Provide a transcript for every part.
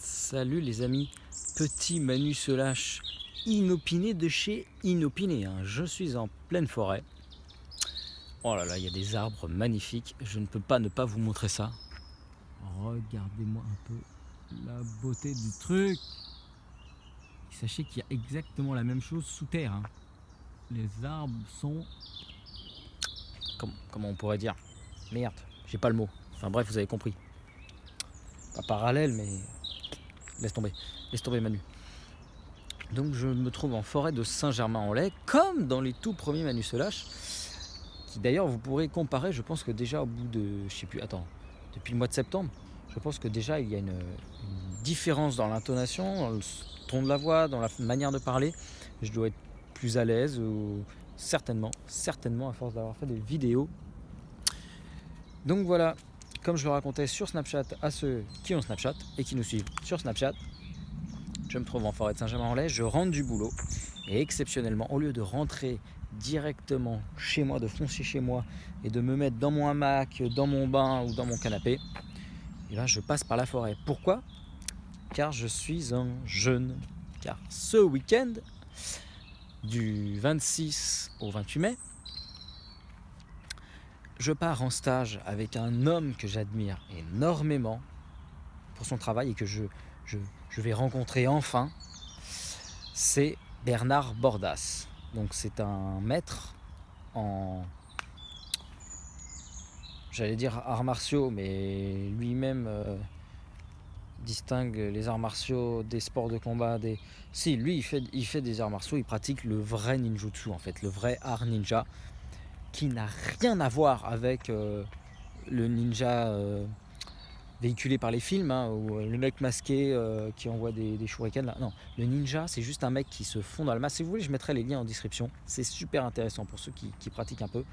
Salut les amis, petit Manu se lâche inopiné de chez Inopiné. Je suis en pleine forêt. Oh là là, il y a des arbres magnifiques, je ne peux pas ne pas vous montrer ça. Regardez-moi un peu la beauté du truc. Sachez qu'il y a exactement la même chose sous terre. Les arbres sont... Comment on pourrait dire? Merde, j'ai pas le mot. Enfin bref, vous avez compris. Pas parallèle, mais... Laisse tomber Manu. Donc je me trouve en forêt de Saint-Germain-en-Laye, comme dans les tout premiers Manu se lâche, qui d'ailleurs vous pourrez comparer, je pense que déjà au bout de, je sais plus, depuis le mois de septembre, je pense que déjà il y a une différence dans l'intonation, dans le ton de la voix, dans la manière de parler. Je dois être plus à l'aise, ou certainement, à force d'avoir fait des vidéos. Donc voilà, comme je le racontais sur Snapchat à ceux qui ont Snapchat et qui nous suivent sur Snapchat, je me trouve en forêt de Saint-Germain-en-Laye, je rentre du boulot et exceptionnellement, au lieu de rentrer directement chez moi, de foncer chez moi et de me mettre dans mon hamac, dans mon bain ou dans mon canapé, et ben je passe par la forêt. Pourquoi? Car je suis un jeune. Car ce week-end, du 26 au 28 mai, je pars en stage avec un homme que j'admire énormément pour son travail et que je vais rencontrer enfin. C'est Bernard Bordas. Donc c'est un maître en, j'allais dire arts martiaux, mais lui-même distingue les arts martiaux des sports de combat. Si, lui il fait des arts martiaux, il pratique le vrai ninjutsu en fait, le vrai art ninja, qui n'a rien à voir avec le ninja véhiculé par les films, où le mec masqué qui envoie des shurikens là. Non, le ninja c'est juste un mec qui se fond dans la masse. Si vous voulez, je mettrai les liens en description, c'est super intéressant pour ceux qui pratiquent un peu.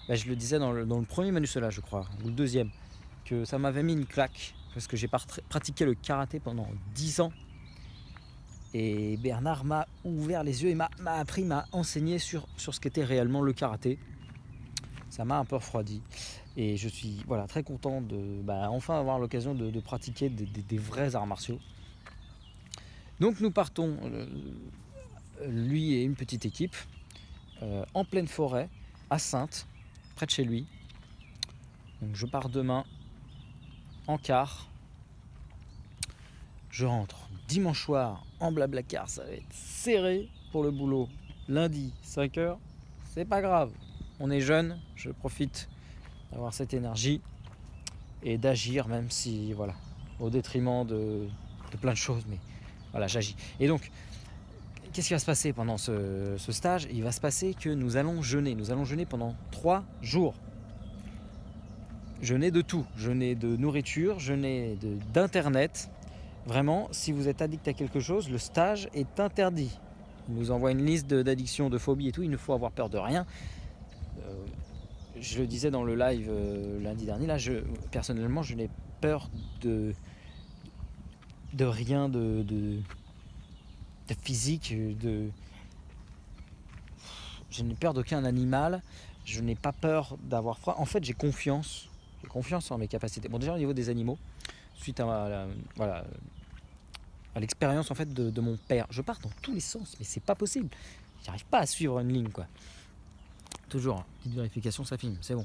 Je le disais dans le premier Manu Sola, je crois, ou le deuxième, que ça m'avait mis une claque, parce que j'ai pratiqué le karaté pendant 10 ans, et Bernard m'a ouvert les yeux et m'a appris, m'a enseigné sur ce qu'était réellement le karaté. Ça m'a un peu refroidi. Et je suis très content de enfin avoir l'occasion de pratiquer des vrais arts martiaux. Donc nous partons, lui et une petite équipe, en pleine forêt, à Saintes, près de chez lui. Donc je pars demain en car. Je rentre dimanche soir en blablacar, ça va être serré pour le boulot. Lundi, 5h, c'est pas grave. On est jeune, je profite d'avoir cette énergie et d'agir, même si au détriment de plein de choses, mais j'agis. Et donc qu'est-ce qui va se passer pendant ce stage? Il va se passer que nous allons jeûner pendant 3 jours. Jeûner de tout, jeûner de nourriture, jeûner d'internet. Vraiment, si vous êtes addict à quelque chose, le stage est interdit. Il nous envoie une liste d'addictions, de phobies et tout, il ne faut avoir peur de rien. Je le disais dans le live lundi dernier, là, personnellement, je n'ai peur de rien de physique, je n'ai peur d'aucun animal, je n'ai pas peur d'avoir froid. En fait, j'ai confiance en mes capacités. Bon, déjà au niveau des animaux, suite à l'expérience en fait de mon père, je pars dans tous les sens, mais c'est pas possible. J'arrive pas à suivre une ligne, quoi. Toujours, petite vérification, ça filme, c'est bon.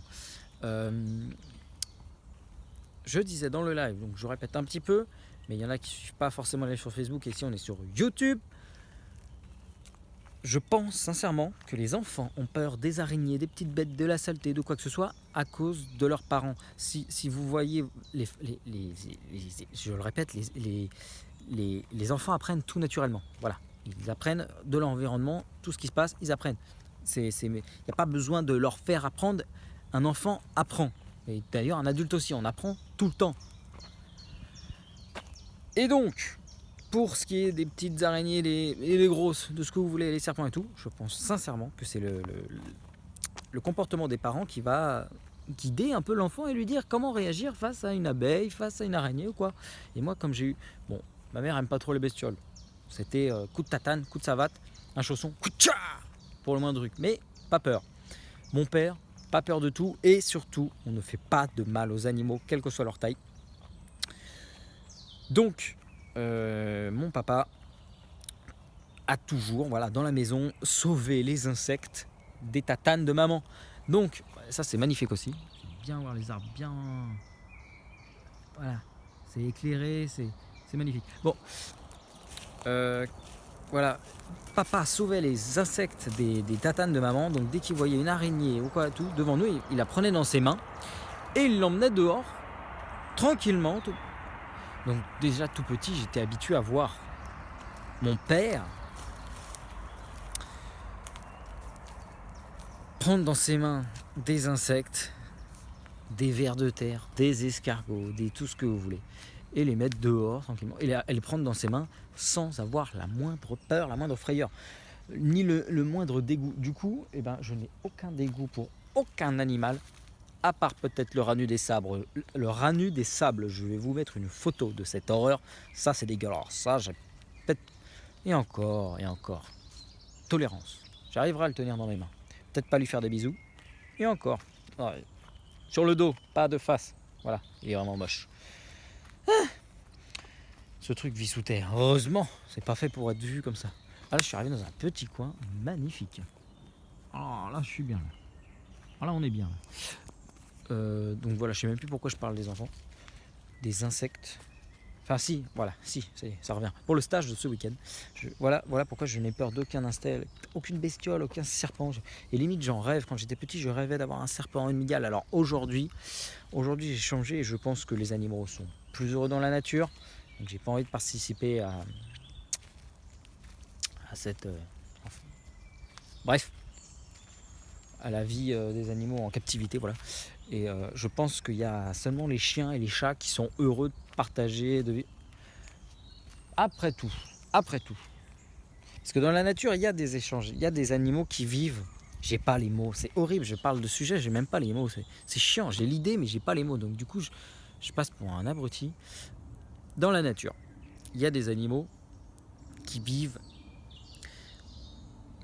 Je disais dans le live, donc je répète un petit peu, mais il y en a qui ne suivent pas forcément les lives sur Facebook, et ici on est sur YouTube. Je pense sincèrement que les enfants ont peur des araignées, des petites bêtes, de la saleté, de quoi que ce soit, à cause de leurs parents. Si vous voyez, je le répète, les enfants apprennent tout naturellement. Voilà, ils apprennent de l'environnement, tout ce qui se passe, ils apprennent. Il n'y a pas besoin de leur faire apprendre. Un enfant apprend. Et d'ailleurs, un adulte aussi, on apprend tout le temps. Et donc, pour ce qui est des petites araignées, les grosses, de ce que vous voulez, les serpents et tout, je pense sincèrement que c'est le comportement des parents qui va guider un peu l'enfant et lui dire comment réagir face à une abeille, face à une araignée ou quoi. Et moi, comme j'ai eu... Bon, ma mère aime pas trop les bestioles. C'était coup de tatane, coup de savate, un chausson, coup de tcha pour le moindre truc. Mais pas peur. Mon père, pas peur de tout. Et surtout, on ne fait pas de mal aux animaux, quelle que soit leur taille. Donc, mon papa a toujours, voilà, dans la maison, sauvé les insectes des tatanes de maman. Donc, ça c'est magnifique aussi. J'aime bien voir les arbres bien... Voilà, c'est éclairé, c'est magnifique. Bon, voilà, papa sauvait les insectes des tatanes de maman, donc dès qu'il voyait une araignée ou quoi, tout, devant nous, il la prenait dans ses mains et il l'emmenait dehors, tranquillement. Tout. Donc déjà tout petit, j'étais habitué à voir mon père prendre dans ses mains des insectes, des vers de terre, des escargots, tout ce que vous voulez, et les mettre dehors tranquillement, et les prendre dans ses mains sans avoir la moindre peur, la moindre frayeur, ni le moindre dégoût. Du coup, je n'ai aucun dégoût pour aucun animal, à part peut-être le ranu des sables. Le ranu des sables, je vais vous mettre une photo de cette horreur, ça c'est dégueulasse, ça j'ai peut-être... Et encore, tolérance, j'arriverai à le tenir dans mes mains. Peut-être pas lui faire des bisous, et encore, ouais. Sur le dos, pas de face, voilà, il est vraiment moche. Ce truc vit sous terre, heureusement, c'est pas fait pour être vu comme ça. Ah là, je suis arrivé dans un petit coin magnifique. Ah là, je suis bien là. Ah là, on est bien là. Donc voilà, je sais même plus pourquoi je parle des enfants. Des insectes. Enfin si, voilà, si, ça revient. Pour le stage de ce week-end, voilà pourquoi je n'ai peur d'aucun insecte, aucune bestiole, aucun serpent. Et limite j'en rêve, quand j'étais petit je rêvais d'avoir un serpent, une mygale. Alors aujourd'hui j'ai changé et je pense que les animaux sont plus heureux dans la nature. Donc j'ai pas envie de participer à cette... bref, à la vie des animaux en captivité, voilà. Et je pense qu'il y a seulement les chiens et les chats qui sont heureux de partager, après tout. Parce que dans la nature, il y a des échanges, il y a des animaux qui vivent. J'ai pas les mots, c'est horrible, je parle de sujet, j'ai même pas les mots, c'est chiant, j'ai l'idée mais j'ai pas les mots. Donc du coup, je passe pour un abruti. Dans la nature, il y a des animaux qui vivent...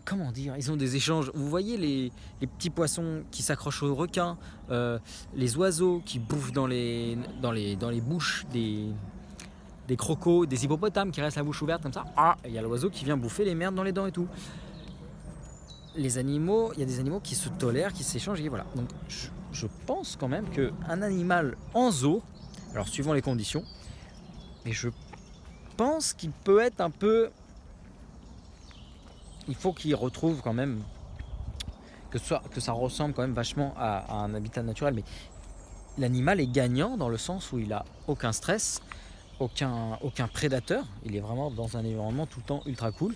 Comment dire, ils ont des échanges. Vous voyez les petits poissons qui s'accrochent aux requins, les oiseaux qui bouffent dans les bouches des crocos, des hippopotames qui restent la bouche ouverte comme ça. Ah, il y a l'oiseau qui vient bouffer les merdes dans les dents et tout. Les animaux, il y a des animaux qui se tolèrent, qui s'échangent, et voilà. Donc je pense quand même qu'un animal en zoo, alors suivant les conditions, mais je pense qu'il peut être un peu... Il faut qu'il retrouve quand même que ça ressemble quand même vachement à un habitat naturel, mais l'animal est gagnant dans le sens où il a aucun stress, aucun prédateur, il est vraiment dans un environnement tout le temps ultra cool,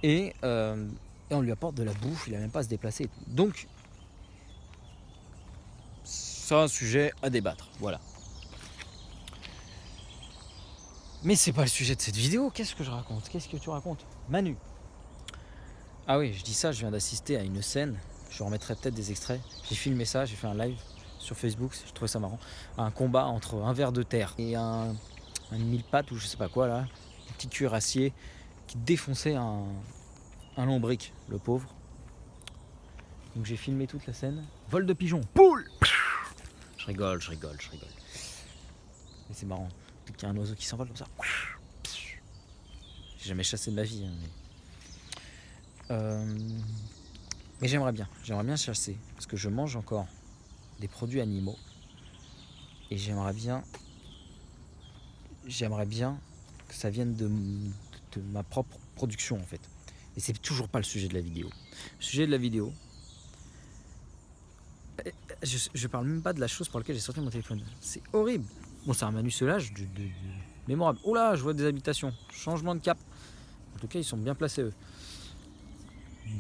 et on lui apporte de la bouffe, il n'a même pas à se déplacer. Donc c'est un sujet à débattre, voilà. Mais c'est pas le sujet de cette vidéo. Qu'est-ce que je raconte? Qu'est-ce que tu racontes, Manu? Ah oui, je dis ça, je viens d'assister à une scène. Je remettrai peut-être des extraits. J'ai filmé ça, j'ai fait un live sur Facebook, je trouvais ça marrant. Un combat entre un ver de terre et un mille pattes ou je sais pas quoi là, un petit cuirassier qui défonçait un lombric, le pauvre. Donc j'ai filmé toute la scène. Vol de pigeon, poule. Je rigole. Mais c'est marrant. Il y a un oiseau qui s'envole comme ça. J'ai jamais chassé de ma vie. Mais j'aimerais bien chasser. Parce que je mange encore des produits animaux. Et j'aimerais bien que ça vienne de ma propre production en fait. Et c'est toujours pas le sujet de la vidéo. Le sujet de la vidéo, je parle même pas de la chose pour laquelle j'ai sorti mon téléphone. C'est horrible. Bon, c'est un manuselage mémorable. Oh là, je vois des habitations. Changement de cap. En tout cas, ils sont bien placés eux.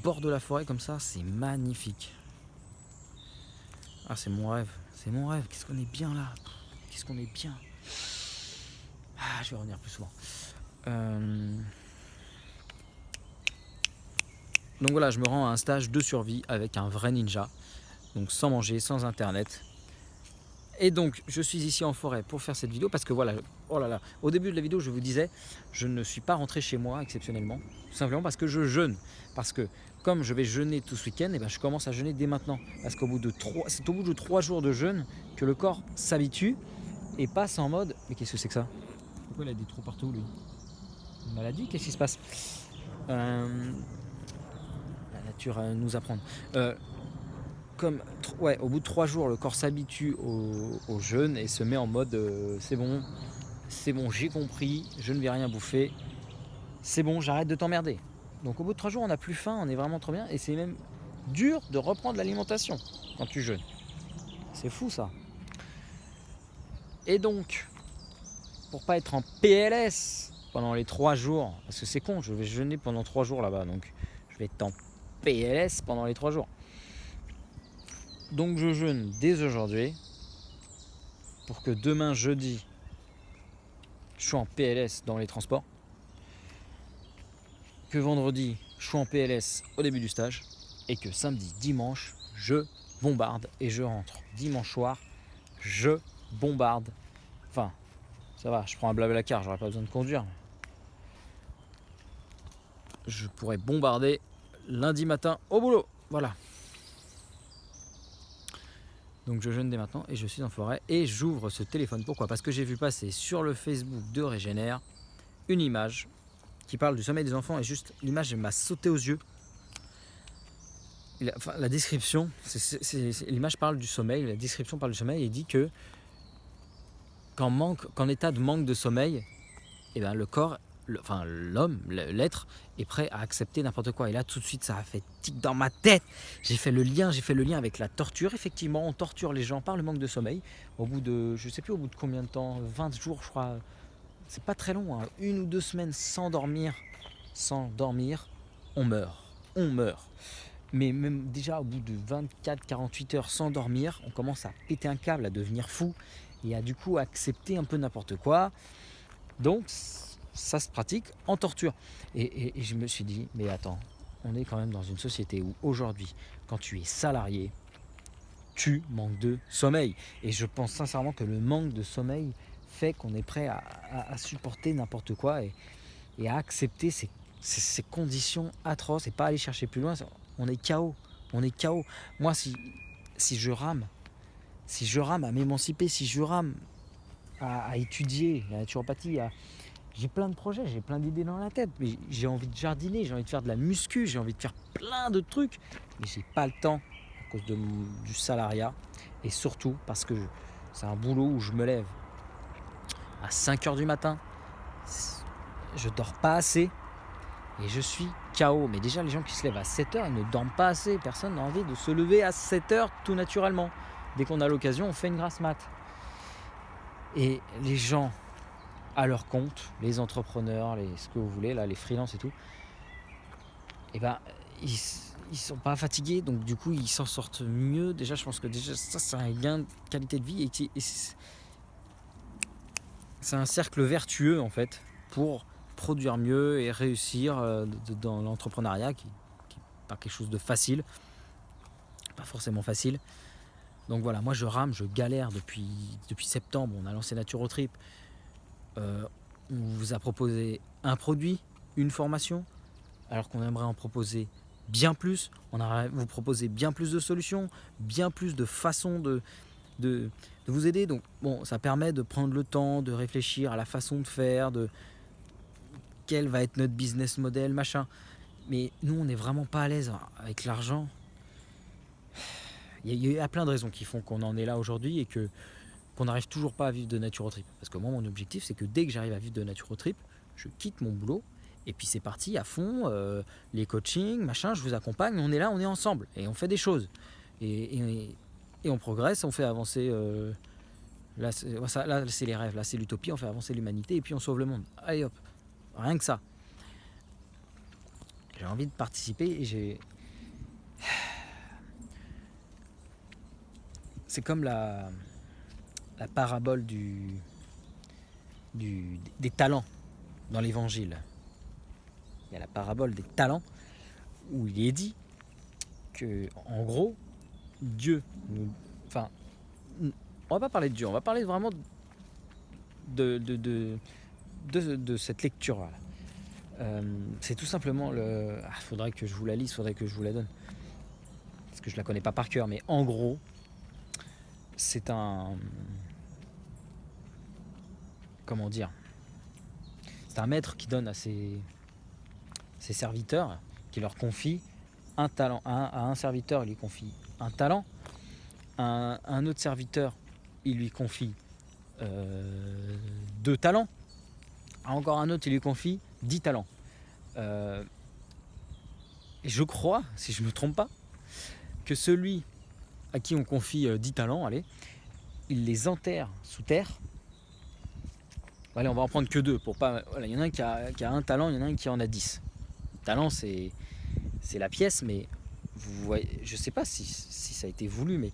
Bord de la forêt comme ça, c'est magnifique. Ah, c'est mon rêve. Qu'est-ce qu'on est bien là. Ah, je vais revenir plus souvent. Donc voilà, je me rends à un stage de survie avec un vrai ninja. Donc sans manger, sans internet. Et donc je suis ici en forêt pour faire cette vidéo parce que voilà, oh là là, au début de la vidéo je vous disais, je ne suis pas rentré chez moi exceptionnellement, tout simplement parce que je jeûne. Parce que comme je vais jeûner tout ce week-end, je commence à jeûner dès maintenant. Parce qu'au bout de 3 jours de jeûne que le corps s'habitue et passe en mode, mais qu'est-ce que c'est que ça? Pourquoi il a des trous partout, lui? Une maladie? Qu'est-ce qui se passe? La nature nous apprendre. Au bout de 3 jours, le corps s'habitue au jeûne et se met en mode c'est bon, j'ai compris, je ne vais rien bouffer, c'est bon, j'arrête de t'emmerder. Donc au bout de 3 jours, on n'a plus faim, on est vraiment trop bien et c'est même dur de reprendre l'alimentation quand tu jeûnes. C'est fou ça. Et donc, pour pas être en PLS pendant les 3 jours, parce que c'est con, je vais jeûner pendant 3 jours là-bas, donc je vais être en PLS pendant les 3 jours. Donc je jeûne dès aujourd'hui pour que demain jeudi, je suis en PLS dans les transports, que vendredi, je suis en PLS au début du stage, et que samedi, dimanche, je bombarde et je rentre. Dimanche soir, je bombarde. Enfin, ça va, je prends un Blablacar, j'aurais pas besoin de conduire. Je pourrais bombarder lundi matin au boulot. Voilà. Donc je jeûne dès maintenant et je suis en forêt et j'ouvre ce téléphone. Pourquoi? Parce que j'ai vu passer sur le Facebook de Régénère une image qui parle du sommeil des enfants et juste l'image m'a sauté aux yeux. La description, l'image parle du sommeil, la description parle du sommeil et dit que qu'en état de manque de sommeil, et ben le corps, l'homme, l'être est prêt à accepter n'importe quoi. Et là tout de suite ça a fait tic dans ma tête. J'ai fait le lien avec la torture. Effectivement, on torture les gens par le manque de sommeil. Au bout de, je sais plus au bout de combien de temps, 20 jours je crois. C'est pas très long, hein. 1 ou 2 semaines sans dormir, on meurt. Mais même déjà au bout de 24-48 heures sans dormir, on commence à péter un câble, à devenir fou et à du coup accepter un peu n'importe quoi. Donc ça se pratique en torture. Et je me suis dit, mais attends, on est quand même dans une société où aujourd'hui, quand tu es salarié, tu manques de sommeil. Et je pense sincèrement que le manque de sommeil fait qu'on est prêt à supporter n'importe quoi et à accepter ces conditions atroces et pas aller chercher plus loin. On est KO. Moi, si je rame à m'émanciper, si je rame à étudier la naturopathie, j'ai plein de projets, j'ai plein d'idées dans la tête, mais j'ai envie de jardiner, j'ai envie de faire de la muscu, j'ai envie de faire plein de trucs, mais j'ai pas le temps à cause du salariat et surtout parce que c'est un boulot où je me lève à 5h du matin, je dors pas assez et je suis KO. Mais déjà les gens qui se lèvent à 7h, ils ne dorment pas assez, personne n'a envie de se lever à 7h tout naturellement. Dès qu'on a l'occasion, on fait une grasse mat. Et les gens à leur compte, les entrepreneurs, ce que vous voulez, là, les freelances et tout, et ben ils sont pas fatigués, donc du coup ils s'en sortent mieux. Déjà je pense que déjà ça c'est un gain de qualité de vie et c'est un cercle vertueux en fait pour produire mieux et réussir dans l'entrepreneuriat qui n'est pas quelque chose de facile, pas forcément facile. Donc voilà, moi je rame, je galère depuis septembre. On a lancé NaturoTrip. On vous a proposé un produit, une formation, alors qu'on aimerait en proposer bien plus. On a vous proposer bien plus de solutions, bien plus de façons de vous aider. Donc bon, ça permet de prendre le temps, de réfléchir à la façon de faire, de quel va être notre business model, machin. Mais nous, on n'est vraiment pas à l'aise avec l'argent. Il y a plein de raisons qui font qu'on en est là aujourd'hui et qu'on n'arrive toujours pas à vivre de NaturoTrip. Parce que moi, mon objectif, c'est que dès que j'arrive à vivre de NaturoTrip, je quitte mon boulot et puis c'est parti à fond, les coachings, machin, je vous accompagne, on est là, on est ensemble et on fait des choses. Et on progresse, on fait avancer... là, c'est les rêves, là c'est l'utopie, on fait avancer l'humanité et puis on sauve le monde. Allez hop, rien que ça. J'ai envie de participer et c'est comme la parabole des talents dans l'évangile. Il y a la parabole des talents où il est dit que, en gros, Dieu enfin, on va pas parler de Dieu, on va parler vraiment de cette lecture-là. C'est tout simplement faudrait que je vous la lise, faudrait que je vous la donne. Parce que je la connais pas par cœur, mais en gros, c'est un... Comment dire ? C'est un maître qui donne à ses serviteurs, qui leur confie un talent. À un serviteur, il lui confie un talent. À un autre serviteur, il lui confie 2 talents. À encore un autre, il lui confie 10 talents. Et je crois, si je ne me trompe pas, que celui à qui on confie 10 talents, allez, il les enterre sous terre. Allez, on va en prendre que 2 pour pas. Voilà, il y en a un qui a un talent, il y en a un qui en a 10. Le talent, c'est la pièce, mais vous voyez, je sais pas si ça a été voulu, mais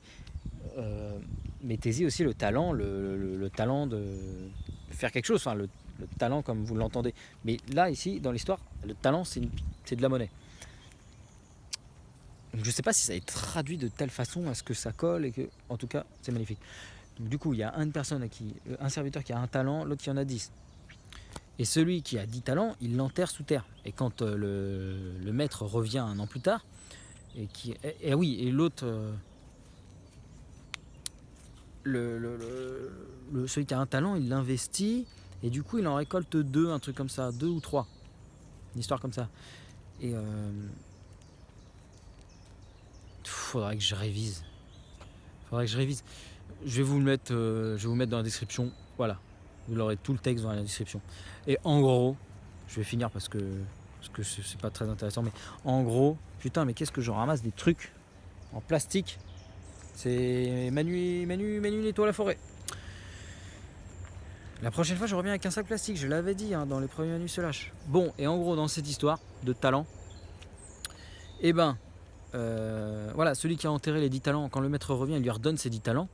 mettez-y aussi le talent, le talent de faire quelque chose, enfin le talent comme vous l'entendez. Mais là, ici, dans l'histoire, le talent, c'est de la monnaie. Donc, je sais pas si ça a été traduit de telle façon à ce que ça colle, et que, en tout cas, c'est magnifique. Donc, du coup, il y a un serviteur qui a un talent, l'autre qui en a 10. Et celui qui a 10 talents, il l'enterre sous terre. Et quand le maître revient un an plus tard, et l'autre, celui qui a un talent, il l'investit, et du coup, il en récolte 2, un truc comme ça, 2 ou 3. Une histoire comme ça. Et faudrait que je révise. Je vais vous le mettre, dans la description. Voilà, vous aurez tout le texte dans la description. Et en gros, je vais finir parce que c'est pas très intéressant, mais en gros, putain, mais qu'est-ce que je ramasse des trucs en plastique. C'est Manu nettoie la forêt. La prochaine fois, je reviens avec un sac plastique, je l'avais dit dans les premiers Manu se lâche. Bon, et en gros, dans cette histoire de talent, voilà, celui qui a enterré les 10 talents, quand le maître revient, il lui redonne ses 10 talents.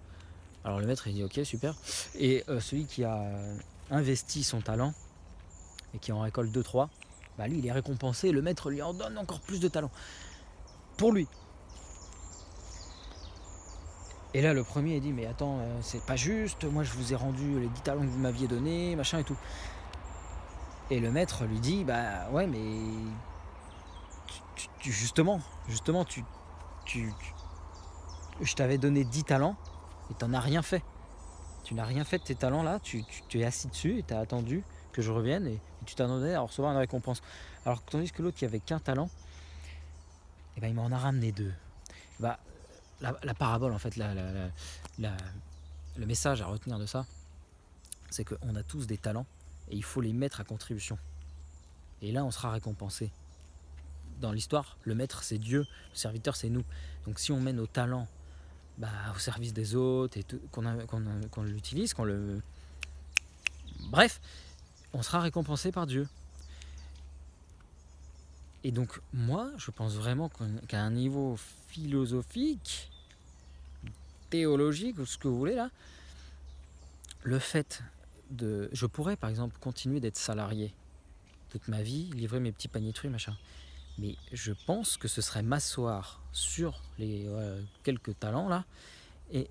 Alors le maître, il dit ok, super. Et celui qui a investi son talent et qui en récolte 2-3, bah lui, il est récompensé et le maître lui en donne encore plus de talent pour lui. Et là, le premier, il dit mais attends, c'est pas juste, moi je vous ai rendu les 10 talents que vous m'aviez donnés, machin et tout. Et le maître lui dit bah ouais, mais justement, je t'avais donné 10 talents et t'en as rien fait. Tu n'as rien fait de tes talents là, tu es assis dessus et t'as attendu que je revienne et tu t'attendais à recevoir une récompense. Alors tandis que l'autre qui avait qu'un talent, et ben il m'en a ramené 2. Bah, la parabole en fait, le message à retenir de ça, c'est qu'on a tous des talents et il faut les mettre à contribution. Et là on sera récompensé. Dans l'histoire, le maître c'est Dieu, le serviteur c'est nous. Donc si on met nos talents au service des autres et tout, qu'on l'utilise, bref, on sera récompensé par Dieu. Et donc moi, je pense vraiment qu'à un niveau philosophique, théologique, ou ce que vous voulez là, le fait je pourrais par exemple continuer d'être salarié toute ma vie, livrer mes petits paniers de fruits, machin. Mais je pense que ce serait m'asseoir sur les quelques talents là, et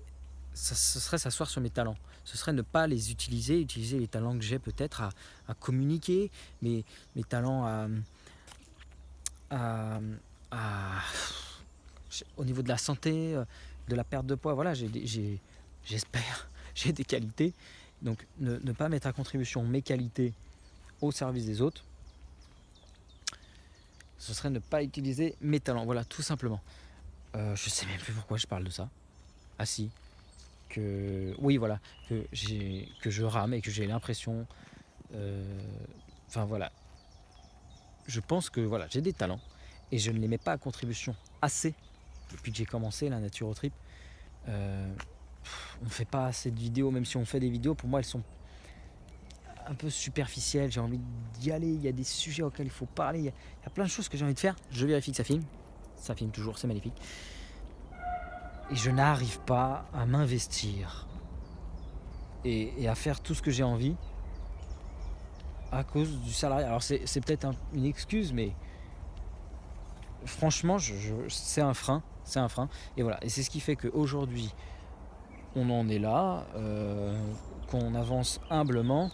ce serait s'asseoir sur mes talents. Ce serait ne pas les utiliser les talents que j'ai peut-être à communiquer, mes talents au niveau de la santé, de la perte de poids. Voilà, j'espère, j'ai des qualités. Donc ne pas mettre à contribution mes qualités au service des autres, ce serait ne pas utiliser mes talents. Voilà, tout simplement. Je sais même plus pourquoi je parle de ça. Ah si, oui voilà, que je rame et que j'ai l'impression, voilà, je pense que voilà, j'ai des talents et je ne les mets pas à contribution assez depuis que j'ai commencé la Naturo Trip. On fait pas assez de vidéos, même si on fait des vidéos, pour moi elles sont un peu superficielles, j'ai envie d'y aller, il y a des sujets auxquels il faut parler, il y a plein de choses que j'ai envie de faire. Je vérifie que ça filme toujours, c'est magnifique. Et je n'arrive pas à m'investir et à faire tout ce que j'ai envie à cause du salariat. Alors c'est peut-être une excuse, mais franchement, c'est un frein. Et voilà, et c'est ce qui fait qu'aujourd'hui, on en est là, qu'on avance humblement.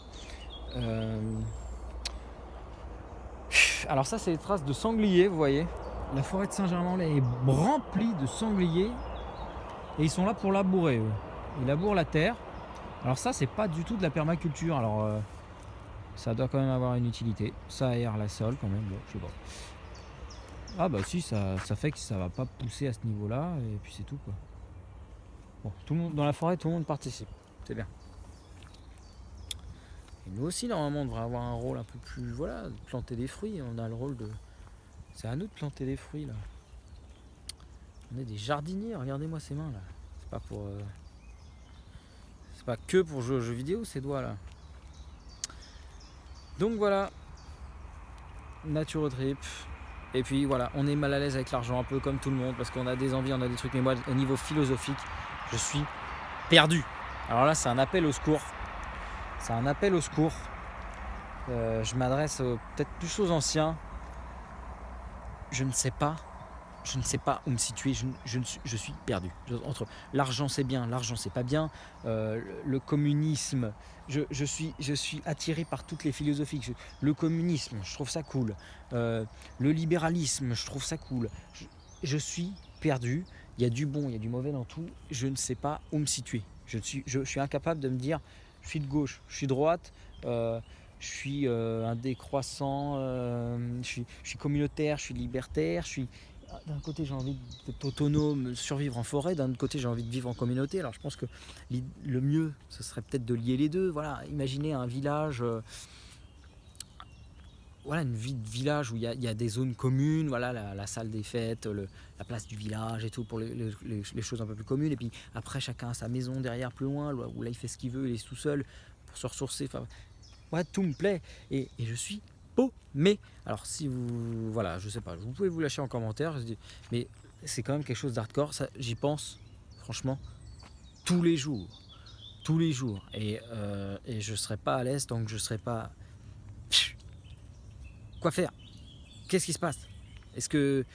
Alors ça, c'est les traces de sangliers, vous voyez. La forêt de Saint-Germain-en-Laye est remplie de sangliers. Et ils sont là pour labourer, eux. Ils labourent la terre. Alors ça, c'est pas du tout de la permaculture. Alors, ça doit quand même avoir une utilité. Ça aère la sol quand même, bon, je sais pas. Ah bah si, ça fait que ça va pas pousser à ce niveau-là, et puis c'est tout quoi. Bon, tout le monde, dans la forêt, tout le monde participe, c'est bien. Et nous aussi, normalement, on devrait avoir un rôle un peu plus, voilà, de planter des fruits. On a le rôle de... C'est à nous de planter des fruits là. On est des jardiniers, regardez-moi ces mains là. C'est pas pour... C'est pas que pour jouer aux jeux vidéo ces doigts là. Donc voilà, Nature Trip. Et puis voilà, on est mal à l'aise avec l'argent, un peu comme tout le monde, parce qu'on a des envies, on a des trucs. Mais moi, au niveau philosophique, je suis perdu. Alors là, c'est un appel au secours. C'est un appel au secours. Je m'adresse peut-être plus aux anciens. Je ne sais pas où me situer, je suis perdu. Entre l'argent c'est bien, l'argent c'est pas bien, le communisme, je suis attiré par toutes les philosophies. Le communisme, je trouve ça cool. Le libéralisme, je trouve ça cool. Je suis perdu, il y a du bon, il y a du mauvais dans tout, je ne sais pas où me situer. Je suis incapable de me dire, je suis de gauche, je suis de droite, je suis un décroissant, je suis communautaire, je suis libertaire, d'un côté j'ai envie d'être autonome, survivre en forêt, d'un autre côté j'ai envie de vivre en communauté. Alors je pense que le mieux ce serait peut-être de lier les deux. Voilà, imaginez un village, voilà, une vie de village où il y a des zones communes, voilà, la salle des fêtes, la place du village et tout pour les choses un peu plus communes. Et puis après chacun a sa maison derrière plus loin, où là il fait ce qu'il veut, il est tout seul pour se ressourcer. Enfin, ouais, tout me plaît et je suis paumé. Alors si vous, voilà, je sais pas, vous pouvez vous lâcher en commentaire, mais c'est quand même quelque chose d'hardcore. Ça, j'y pense franchement tous les jours, et je serai pas à l'aise tant que je serai pas. Quoi faire? Qu'est-ce qui se passe? Est-ce que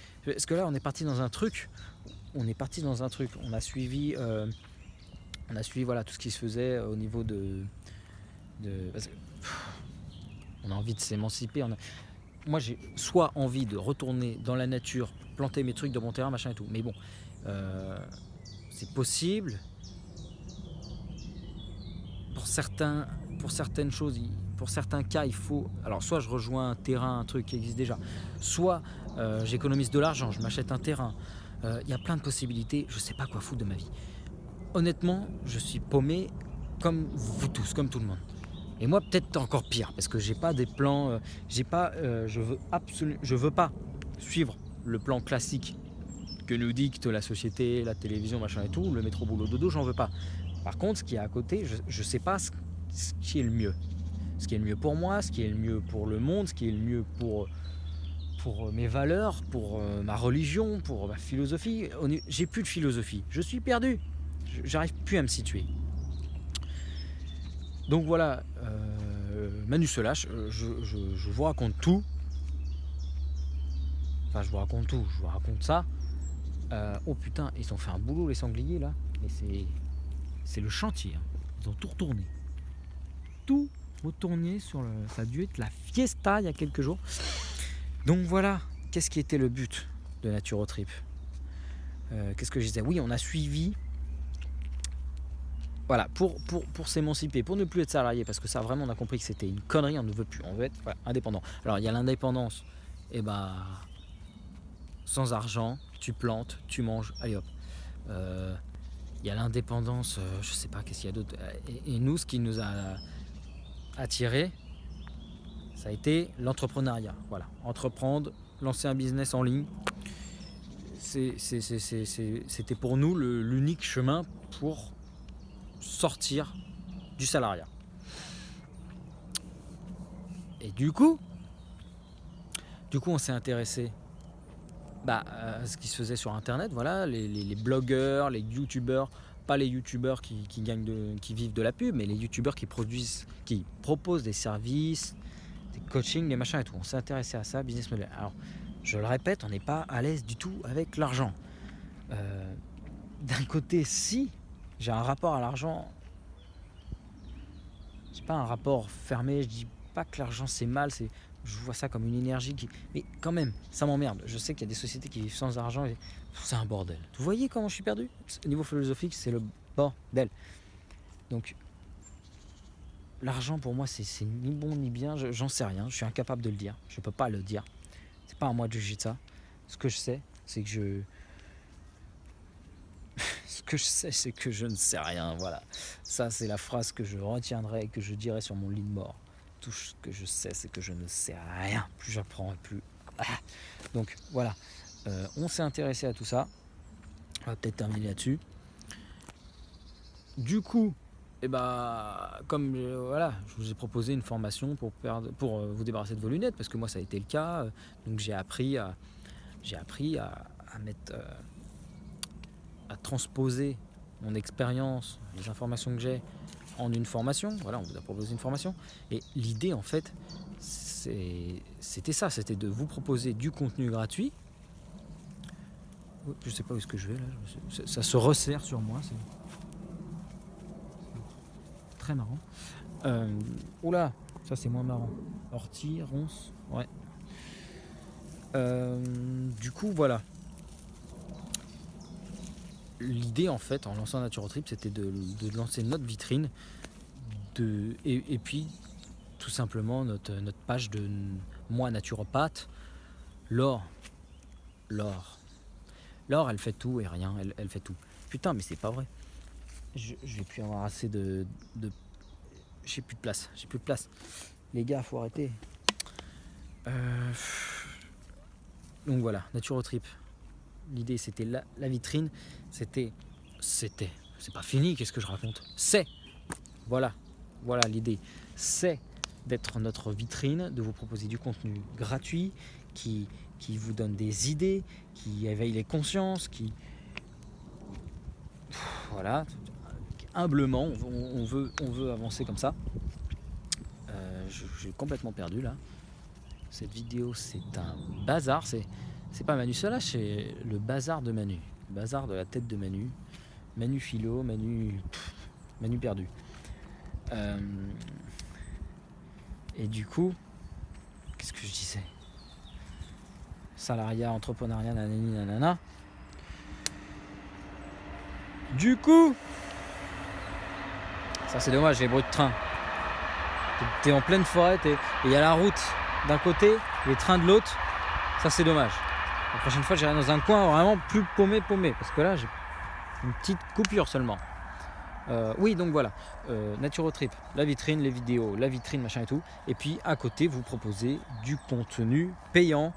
là on est parti dans un truc? On a suivi voilà tout ce qui se faisait au niveau de parce que, on a envie de s'émanciper. Moi j'ai soit envie de retourner dans la nature, planter mes trucs de mon terrain, machin et tout. Mais bon, c'est possible. Pour certaines choses, pour certains cas, il faut... Alors soit je rejoins un terrain, un truc qui existe déjà, soit j'économise de l'argent, je m'achète un terrain. Il y a plein de possibilités, je sais pas quoi foutre de ma vie. Honnêtement, je suis paumé comme vous tous, comme tout le monde. Et moi peut-être encore pire, parce que j'ai pas des plans, je veux pas suivre le plan classique que nous dicte la société, la télévision, machin et tout, le métro boulot dodo, j'en veux pas. Par contre, ce qui est à côté, je sais pas ce qui est le mieux. Ce qui est le mieux pour moi, ce qui est le mieux pour le monde, ce qui est le mieux pour mes valeurs, pour ma religion, pour ma philosophie. J'ai plus de philosophie, je suis perdu. J'arrive plus à me situer. Donc voilà, Manu se lâche, je vous raconte tout. Enfin, je vous raconte ça. Oh putain, ils ont fait un boulot les sangliers là. Mais c'est le chantier. Hein. Ils ont tout retourné. Tout retourné sur le. Ça a dû être la fiesta il y a quelques jours. Donc voilà, qu'est-ce qui était le but de Nature Trip? Qu'est-ce que je disais? Oui, on a suivi. Voilà, pour s'émanciper, pour ne plus être salarié, parce que ça vraiment on a compris que c'était une connerie, on ne veut plus, on veut être indépendant. Alors il y a l'indépendance, et bah sans argent, tu plantes, tu manges, allez hop. Il y a l'indépendance, je sais pas qu'est-ce qu'il y a d'autre. Et nous, ce qui nous a attiré, ça a été l'entrepreneuriat. Voilà, entreprendre, lancer un business en ligne. C'était pour nous l'unique chemin pour sortir du salariat. Et du coup on s'est intéressé à ce qui se faisait sur internet, voilà, les blogueurs, les youtubeurs, pas les youtubeurs qui vivent de la pub, mais les youtubeurs qui proposent des services, des coachings, des machins et tout. On s'est intéressé à ça, business model. Alors, je le répète, on n'est pas à l'aise du tout avec l'argent. D'un côté, si j'ai un rapport à l'argent, c'est pas un rapport fermé, je dis pas que l'argent c'est mal, je vois ça comme une énergie mais quand même, ça m'emmerde. Je sais qu'il y a des sociétés qui vivent sans argent, et c'est un bordel. Vous voyez comment je suis perdu? Au niveau philosophique, c'est le bordel. Donc, l'argent pour moi c'est ni bon ni bien, j'en sais rien, je suis incapable de le dire, je peux pas le dire. C'est pas à moi de juger de ça. Ce que je sais, c'est que je ne sais rien, voilà. Ça, c'est la phrase que je retiendrai et que je dirai sur mon lit de mort. Tout ce que je sais, c'est que je ne sais rien. Plus j'apprends, plus... Donc, voilà. On s'est intéressé à tout ça. On va peut-être terminer là-dessus. Du coup, comme voilà, je vous ai proposé une formation pour vous débarrasser de vos lunettes, parce que moi, ça a été le cas. Donc, j'ai appris à mettre... à transposer mon expérience, les informations que j'ai en une formation. Voilà, on vous a proposé une formation. Et l'idée, en fait, c'était ça, c'était de vous proposer du contenu gratuit. Je sais pas où est-ce que je vais là. Ça se resserre sur moi, c'est très marrant. Oula, ça c'est moins marrant. Ortie, ronce, ouais. Du coup, voilà. L'idée, en fait, en lançant NaturoTrip, c'était de lancer notre vitrine et puis tout simplement notre page de moi naturopathe. Laure, elle fait tout et rien, elle fait tout. Putain, mais c'est pas vrai. Je vais plus avoir assez de... J'ai plus de place. Les gars, faut arrêter. Donc voilà, NaturoTrip. L'idée, c'était la vitrine. C'est pas fini, qu'est-ce que je raconte ? Voilà l'idée. C'est d'être notre vitrine, de vous proposer du contenu gratuit qui vous donne des idées, qui éveille les consciences, voilà, humblement, on veut avancer comme ça. J'ai complètement perdu là. Cette vidéo, c'est un bazar. C'est pas Manu Solar, c'est le bazar de Manu. Le bazar de la tête de Manu. Manu philo, Manu perdu. Et du coup, qu'est-ce que je disais ? Salariat, entrepreneuriat, nanani, nanana. Du coup, ça c'est dommage, les bruits de train. T'es en pleine forêt et il y a la route d'un côté, les trains de l'autre. Ça c'est dommage. La prochaine fois, j'irai dans un coin vraiment plus paumé, parce que là, j'ai une petite coupure seulement. Oui, donc voilà, NaturoTrip, la vitrine, les vidéos, la vitrine, machin et tout. Et puis à côté, vous proposez du contenu payant,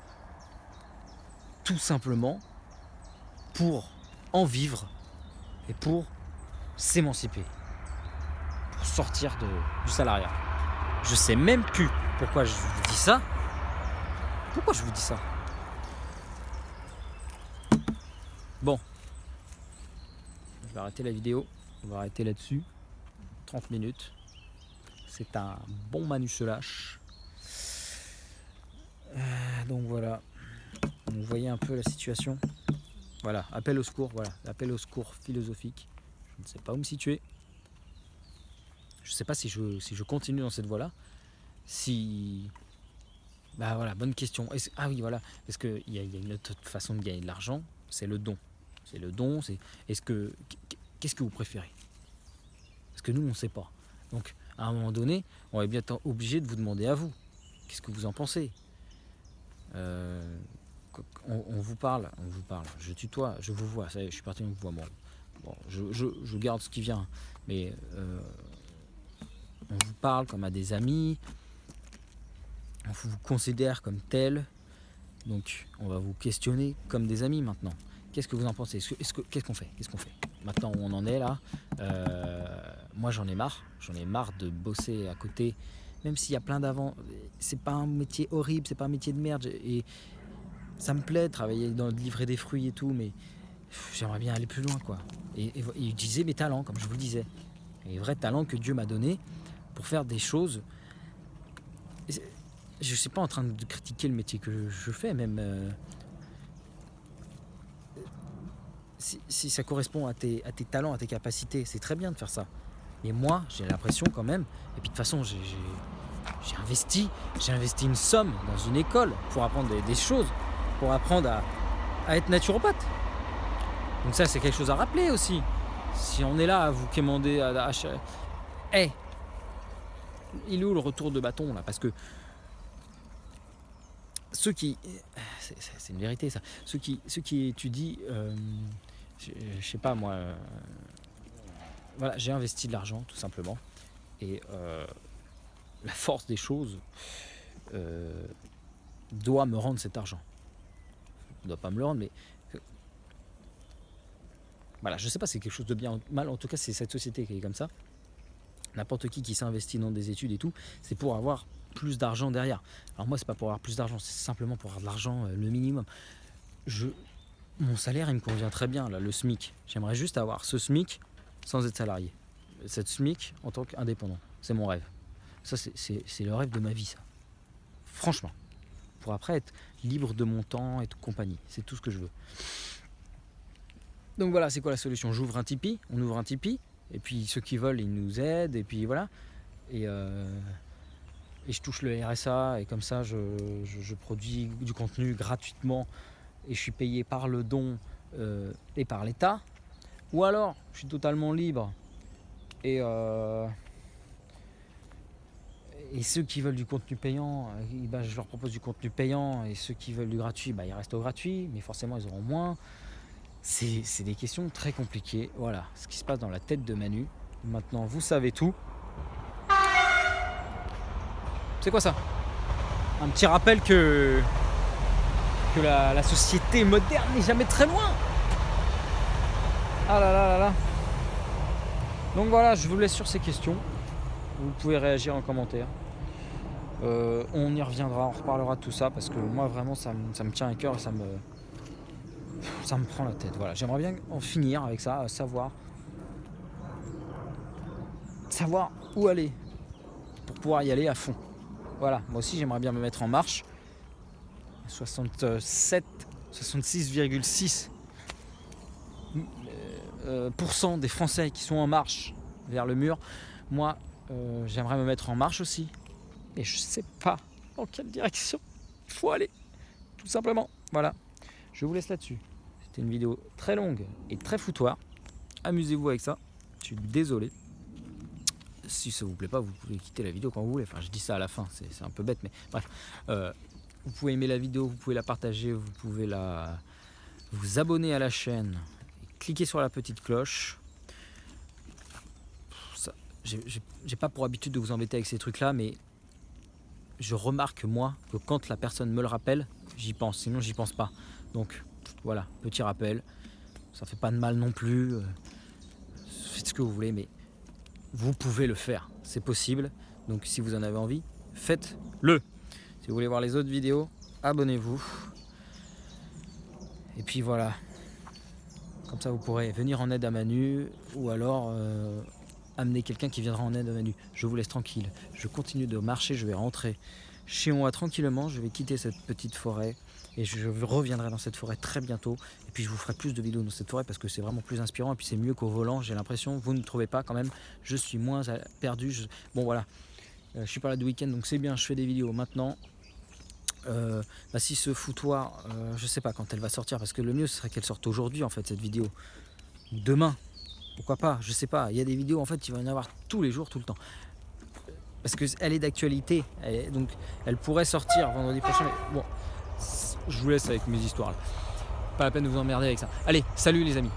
tout simplement pour en vivre et pour s'émanciper, pour sortir du salariat. Je sais même plus pourquoi je vous dis ça. Pourquoi je vous dis ça ? Bon, je vais arrêter la vidéo. On va arrêter là-dessus. 30 minutes. C'est un bon Manu se lâche. Donc voilà. Vous voyez un peu la situation. Voilà, appel au secours, appel au secours philosophique. Je ne sais pas où me situer. Je ne sais pas si je continue dans cette voie-là. Voilà, bonne question. Ah oui, voilà. Parce qu'il y a une autre façon de gagner de l'argent, c'est le don. Qu'est-ce que vous préférez ? Parce que nous, on ne sait pas. Donc, à un moment donné, on est bien obligé de vous demander à vous. Qu'est-ce que vous en pensez ? On vous parle. Je tutoie, je vous vois. Ça y est, je suis parti, on vous voit. Bon, je garde ce qui vient. Mais on vous parle comme à des amis. On vous considère comme tel. Donc, on va vous questionner comme des amis maintenant. Qu'est-ce que vous en pensez ? Qu'est-ce qu'on fait ? Maintenant où on en est là, moi j'en ai marre de bosser à côté, même s'il y a plein d'avant. C'est pas un métier horrible, c'est pas un métier de merde, et ça me plaît de travailler de livrer des fruits et tout, mais j'aimerais bien aller plus loin, quoi. Et utiliser mes talents, comme je vous le disais, les vrais talents que Dieu m'a donnés pour faire des choses. Je suis pas en train de critiquer le métier que je fais, même. Si ça correspond à tes talents, à tes capacités, c'est très bien de faire ça. Mais moi, j'ai l'impression quand même, et puis de toute façon, j'ai investi une somme dans une école pour apprendre des choses, pour apprendre à être naturopathe. Donc ça, c'est quelque chose à rappeler aussi. Si on est là à vous quémander il est où le retour de bâton là? Parce que ceux qui, c'est une vérité ça, ceux qui étudient, je sais pas moi, voilà, j'ai investi de l'argent tout simplement, et la force des choses doit me rendre cet argent. Il ne doit pas me le rendre, mais voilà, je sais pas si c'est quelque chose de bien ou mal, en tout cas c'est cette société qui est comme ça. N'importe qui s'investit dans des études et tout, c'est pour avoir plus d'argent derrière. Alors moi, c'est pas pour avoir plus d'argent, c'est simplement pour avoir de l'argent, le minimum. Mon salaire, il me convient très bien, là, le SMIC. J'aimerais juste avoir ce SMIC sans être salarié. Cette SMIC en tant qu'indépendant. C'est mon rêve. Ça, c'est le rêve de ma vie, ça. Franchement. Pour après être libre de mon temps et de compagnie. C'est tout ce que je veux. Donc voilà, c'est quoi la solution? J'ouvre un Tipeee, on ouvre un Tipeee, et puis ceux qui veulent, ils nous aident, et puis voilà. Et je touche le RSA, et comme ça, je produis du contenu gratuitement, et je suis payé par le don et par l'État. Ou alors, je suis totalement libre, et ceux qui veulent du contenu payant, je leur propose du contenu payant, et ceux qui veulent du gratuit, ils restent au gratuit, mais forcément ils auront moins. C'est des questions très compliquées. Voilà ce qui se passe dans la tête de Manu. Maintenant, vous savez tout. C'est quoi ça? Un petit rappel que la société moderne n'est jamais très loin. Ah là là là là. Donc voilà, je vous laisse sur ces questions. Vous pouvez réagir en commentaire. On y reviendra, on reparlera de tout ça, parce que moi vraiment ça me tient à cœur, et ça me prend la tête. Voilà, j'aimerais bien en finir avec ça, savoir où aller pour pouvoir y aller à fond. Voilà, moi aussi j'aimerais bien me mettre en marche. 66,6% des Français qui sont en marche vers le mur. Moi, j'aimerais me mettre en marche aussi. Et je sais pas dans quelle direction il faut aller. Tout simplement. Voilà. Je vous laisse là-dessus. C'était une vidéo très longue et très foutoir. Amusez-vous avec ça. Je suis désolé. Si ça vous plaît pas, vous pouvez quitter la vidéo quand vous voulez. Enfin, je dis ça à la fin, c'est un peu bête, mais bref. Vous pouvez aimer la vidéo, vous pouvez la partager, vous pouvez vous abonner à la chaîne, cliquer sur la petite cloche. J'ai pas pour habitude de vous embêter avec ces trucs-là, mais je remarque moi que quand la personne me le rappelle, j'y pense, sinon j'y pense pas. Donc voilà, petit rappel, ça fait pas de mal non plus, faites ce que vous voulez, mais vous pouvez le faire, c'est possible. Donc si vous en avez envie, faites-le. Si vous voulez voir les autres vidéos, abonnez-vous. Et puis voilà, comme ça vous pourrez venir en aide à Manu, ou alors amener quelqu'un qui viendra en aide à Manu. Je vous laisse tranquille, je continue de marcher, je vais rentrer chez moi tranquillement, je vais quitter cette petite forêt, et je reviendrai dans cette forêt très bientôt, et puis je vous ferai plus de vidéos dans cette forêt, parce que c'est vraiment plus inspirant, et puis c'est mieux qu'au volant, j'ai l'impression. Vous ne trouvez pas quand même? Je suis moins perdu, bon voilà, je suis pas là de week-end, donc c'est bien, je fais des vidéos maintenant. Si ce foutoir, je sais pas quand elle va sortir, parce que le mieux ce serait qu'elle sorte aujourd'hui en fait, cette vidéo, demain, pourquoi pas, je sais pas. Il y a des vidéos en fait, il va y en avoir tous les jours, tout le temps, parce qu'elle est d'actualité, donc elle pourrait sortir vendredi prochain, mais bon, je vous laisse avec mes histoires là. Pas la peine de vous emmerder avec ça. Allez, salut les amis.